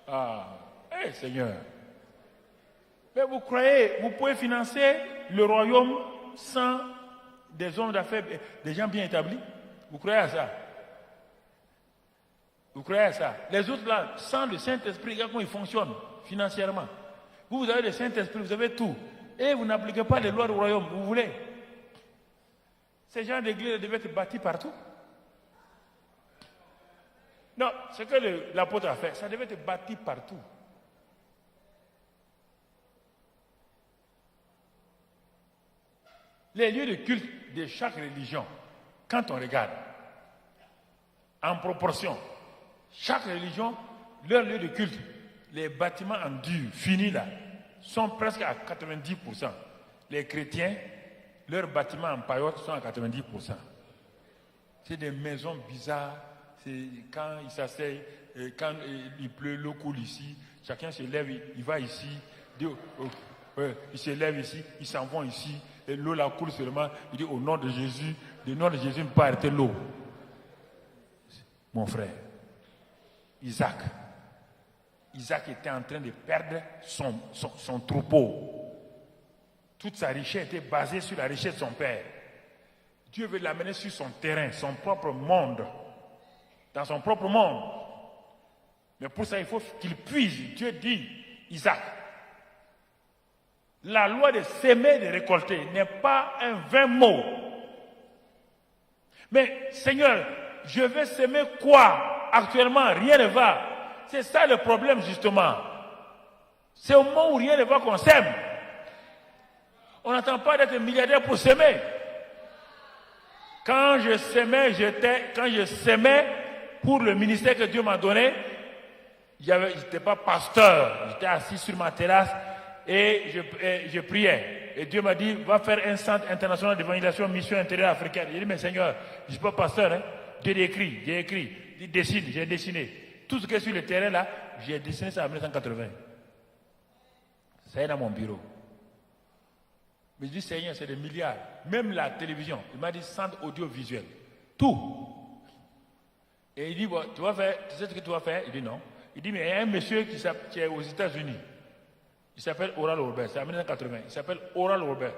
Ah, Seigneur. Mais vous croyez, vous pouvez financer le royaume sans des hommes d'affaires, des gens bien établis? Vous croyez à ça? Vous croyez à ça? Les autres là, sans le Saint-Esprit, regarde comment ils fonctionnent financièrement. Vous avez le Saint-Esprit, vous avez tout. Et vous n'appliquez pas les lois du royaume, vous voulez? Ces gens d'église devaient être bâtis partout. Non, ce que l'apôtre a fait, ça devait être bâti partout. Les lieux de culte de chaque religion, quand on regarde, en proportion, chaque religion, leur lieu de culte, les bâtiments en dur, finis là, sont presque à 90%. Les chrétiens, leurs bâtiments en paillotte sont à 90%. C'est des maisons bizarres. C'est quand ils s'asseyent, quand il pleut, l'eau coule ici, chacun se lève, il va ici, il se lève ici, ils s'en vont ici, et l'eau la coule seulement, il dit au nom de Jésus, le nom de Jésus ne peut pas arrêter l'eau. Mon frère, Isaac était en train de perdre son troupeau. Toute sa richesse était basée sur la richesse de son père. Dieu veut l'amener sur son terrain, son propre monde. Dans son propre monde. Mais pour ça, il faut qu'il puise. Dieu dit, Isaac, la loi de s'aimer et de récolter n'est pas un vain mot. Mais Seigneur, je vais s'aimer quoi? Actuellement, rien ne va. C'est ça le problème justement. C'est au moment où rien ne va qu'on s'aime. On n'attend pas d'être milliardaire pour s'aimer. Quand je s'aimais pour le ministère que Dieu m'a donné, je n'étais pas pasteur, j'étais assis sur ma terrasse et je priais. Et Dieu m'a dit, va faire un centre international d'évangélisation mission intérieure africaine. J'ai dit, mais Seigneur, je ne suis pas pasteur. Hein? J'ai écrit, il dessine, j'ai dessiné. Tout ce qui est sur le terrain là, j'ai dessiné ça en 1980. Ça est dans mon bureau. Mais je dis, Seigneur, c'est des milliards. Même la télévision, il m'a dit centre audiovisuel. Tout. Et il dit, bon, tu sais ce que tu vas faire? Il dit non. Il dit, mais il y a un monsieur qui est aux États-Unis. Il s'appelle Oral Roberts. C'est en 1980. Il s'appelle Oral Roberts.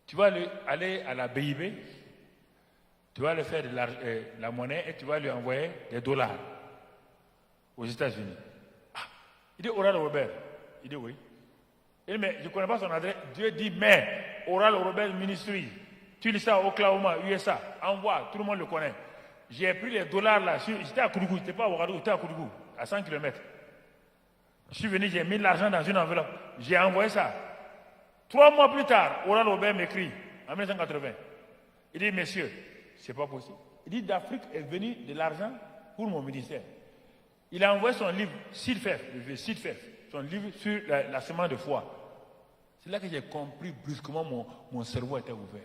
Tu vas aller à la BIB. Tu vas lui faire de la monnaie et tu vas lui envoyer des dollars aux États-Unis. Ah, il dit Oral Roberts. Il dit oui. Il dit, mais je ne connais pas son adresse. Dieu dit, mais Oral Roberts Ministry. Tu lis ça au Oklahoma, USA. Envoie, tout le monde le connaît. J'ai pris les dollars là, j'étais à Koudougou, j'étais pas à Ouagadougou, j'étais à Koudougou, à 100 km. Je suis venu, j'ai mis l'argent dans une enveloppe, j'ai envoyé ça. 3 mois plus tard, Oral Robert m'écrit, en 1980. Il dit, messieurs, c'est pas possible. Il dit, d'Afrique est venu de l'argent pour mon ministère. Il a envoyé son livre, Sidfef, son livre sur la semence de foi. C'est là que j'ai compris brusquement, mon cerveau était ouvert.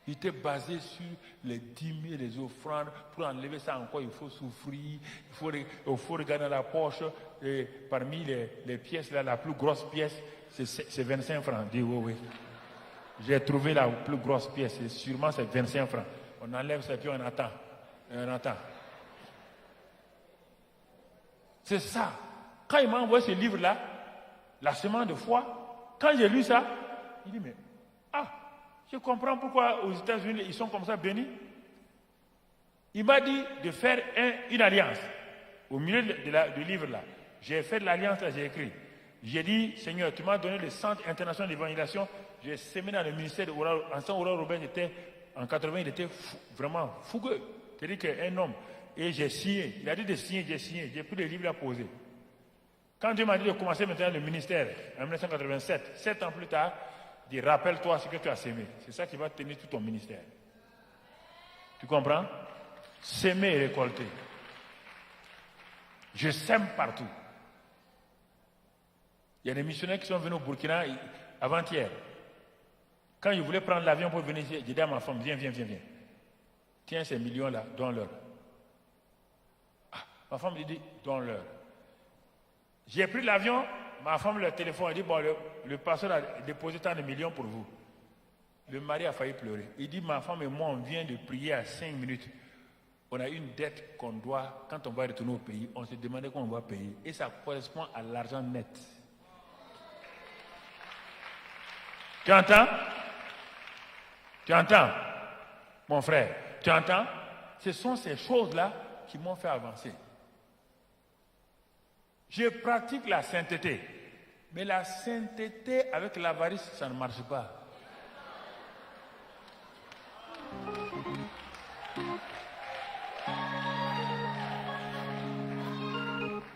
Il était basé sur les dîmes et les offrandes. Pour enlever ça encore, il faut souffrir. Il faut regarder dans la poche. Et parmi les pièces, là, la plus grosse pièce, c'est 25 francs. Je dis oui. J'ai trouvé la plus grosse pièce. Et sûrement, c'est 25 francs. On enlève ça et puis on attend. C'est ça. Quand il m'a envoyé ce livre-là, La semence de foi, quand j'ai lu ça, il dit, mais, je comprends pourquoi aux États-Unis, ils sont comme ça bénis. Il m'a dit de faire une alliance. Au milieu du livre-là, j'ai fait de l'alliance, là, j'ai écrit. J'ai dit, Seigneur, tu m'as donné le Centre international d'évangélisation. J'ai sémé dans le ministère de Oral. En Oral Robert, en 80, il était vraiment fougueux. C'est-à-dire qu'un homme. Et j'ai signé. Il a dit de signer, j'ai signé. J'ai pris le livre à poser. Quand Dieu m'a dit de commencer maintenant le ministère, en 1987, 7 ans plus tard, il dit, rappelle-toi ce que tu as sémé. C'est ça qui va tenir tout ton ministère. Tu comprends? S'aimer et récolter. Je sème partout. Il y a des missionnaires qui sont venus au Burkina avant-hier. Quand ils voulaient prendre l'avion pour venir ici, j'ai dit à ma femme, viens. Tiens ces millions-là, donne-leur. Ma femme lui dit, donne-leur. J'ai pris l'avion, ma femme le téléphone, elle dit, bon, le pasteur a déposé tant de millions pour vous. Le mari a failli pleurer. Il dit, ma femme et moi, on vient de prier à 5 minutes. On a une dette qu'on doit, quand on va retourner au pays, on se demandait qu'on va payer. Et ça correspond à l'argent net. Tu entends? Tu entends, mon frère? Tu entends? Ce sont ces choses-là qui m'ont fait avancer. Je pratique la sainteté. Mais la sainteté avec l'avarice, ça ne marche pas.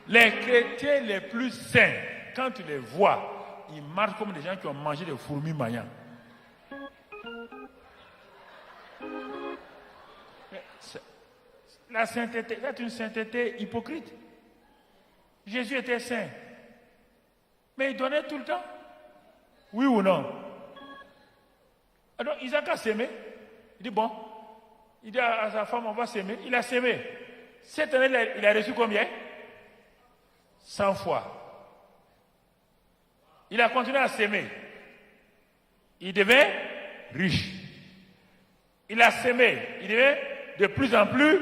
Les chrétiens les plus saints, quand tu les vois, ils marchent comme des gens qui ont mangé des fourmis maillantes. La sainteté, c'est une sainteté hypocrite. Jésus était saint. Mais il donnait tout le temps. Oui ou non? Alors Isaac a sémé. Il dit bon. Il dit à sa femme, on va s'aimer. Il a sémé. Cette année, il a reçu combien? 100 fois. Il a continué à s'aimer. Il devait riche. Il a sémé. Il devait de plus en plus.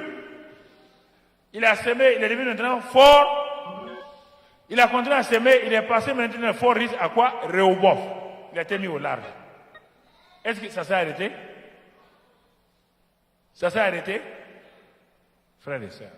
Il a sémé. Il est devenu maintenant fort. Il a continué à s'aimer. Il est passé maintenant fort riche à quoi? Rehoboth. Il a été mis au large. Est-ce que ça s'est arrêté? Ça s'est arrêté? Frères et sœurs,